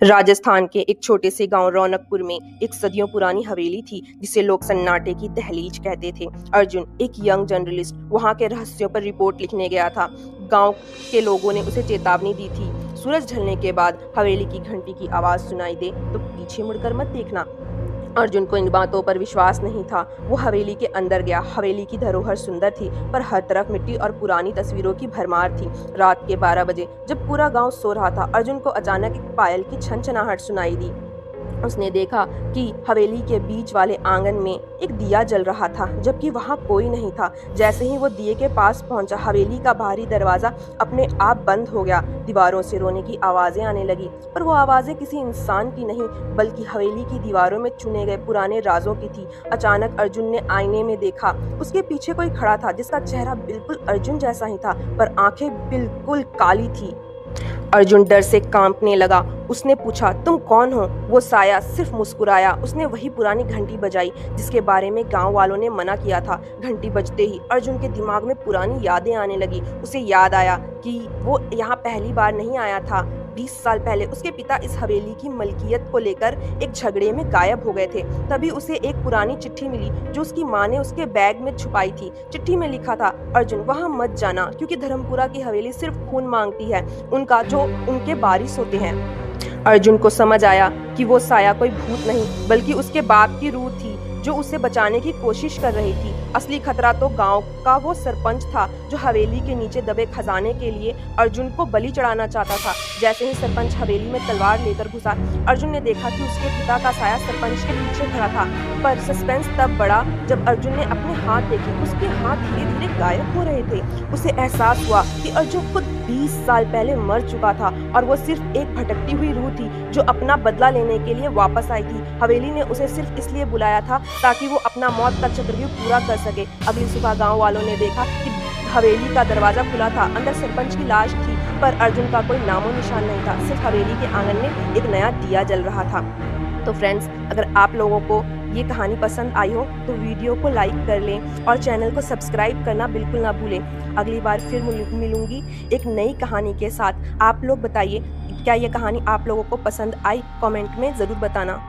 राजस्थान के एक छोटे से गांव रौनकपुर में एक सदियों पुरानी हवेली थी जिसे लोग सन्नाटे की दहलीज कहते थे। अर्जुन, एक यंग जर्नलिस्ट, वहां के रहस्यों पर रिपोर्ट लिखने गया था। गांव के लोगों ने उसे चेतावनी दी थी, सूरज ढलने के बाद हवेली की घंटी की आवाज सुनाई दे तो पीछे मुड़कर मत देखना। अर्जुन को इन बातों पर विश्वास नहीं था। वो हवेली के अंदर गया। हवेली की धरोहर सुंदर थी, पर हर तरफ मिट्टी और पुरानी तस्वीरों की भरमार थी। रात के 12 बजे जब पूरा गांव सो रहा था, अर्जुन को अचानक एक पायल की छनछनाहट सुनाई दी। उसने देखा कि हवेली के बीच वाले आंगन में एक दिया जल रहा था, जबकि वहां कोई नहीं था। जैसे ही वो दिए के पास पहुंचा, हवेली का बाहरी दरवाजा अपने आप बंद हो गया। दीवारों से रोने की आवाजें आने लगी, पर वो आवाजें किसी इंसान की नहीं, बल्कि हवेली की दीवारों में चुने गए पुराने राजों की थी। अचानक अर्जुन ने आईने में देखा। उसके पीछे कोई खड़ा था, जिसका चेहरा बिल्कुल अर्जुन जैसा ही था, पर आंखें बिल्कुल काली थी। अर्जुन डर से कांपने लगा। उसने पूछा, तुम कौन हो? वो साया सिर्फ मुस्कुराया। उसने वही पुरानी घंटी बजाई जिसके बारे में गांव वालों ने मना किया था। घंटी बजते ही अर्जुन के दिमाग में पुरानी यादें आने लगी। उसे याद आया कि वो यहाँ पहली बार नहीं आया था। 20 साल पहले उसके पिता इस हवेली की मलकियत को लेकर एक झगड़े में गायब हो गए थे। तभी उसे एक पुरानी चिट्ठी मिली जो उसकी माँ ने उसके बैग में छुपाई थी। चिट्ठी में लिखा था, अर्जुन वहाँ मत जाना, क्योंकि धर्मपुरा की हवेली सिर्फ खून मांगती है, उनका जो उनके वारिस होते हैं। अर्जुन को समझ आया कि वो साया कोई भूत नहीं, बल्कि उसके बाप की रूह थी जो उसे बचाने की कोशिश कर रही थी। असली खतरा तो गांव का वो सरपंच था जो हवेली के नीचे दबे खजाने के लिए अर्जुन को बलि चढ़ाना चाहता था। जैसे ही सरपंच हवेली में तलवार लेकर घुसा, अर्जुन ने देखा कि उसके पिता का साया सरपंच के पीछे खड़ा था। पर सस्पेंस तब बढ़ा जब अर्जुन ने अपने हाथ देखे। उसके हाथ धीरे धीरे गायब हो रहे थे। उसे एहसास हुआ कि अर्जुन खुद 20 साल पहले मर चुका था और वो सिर्फ एक भटकती हुई रूह थी जो अपना बदला लेने के लिए वापस आई थी। हवेली ने उसे सिर्फ इसलिए बुलाया था ताकि वो अपना मौत का चक्रव्यूह पूरा कर सके। अगली सुबह गांव वालों ने देखा कि हवेली का दरवाजा खुला था। अंदर सरपंच की लाश थी, पर अर्जुन का कोई नामो निशान नहीं था। सिर्फ हवेली के आंगन में एक नया दिया जल रहा था। तो फ्रेंड्स, अगर आप लोगों को ये कहानी पसंद आई हो तो वीडियो को लाइक कर लें और चैनल को सब्सक्राइब करना बिल्कुल ना भूलें। अगली बार फिर मिलूंगी एक नई कहानी के साथ। आप लोग बताइए, क्या ये कहानी आप लोगों को पसंद आई? कमेंट में ज़रूर बताना।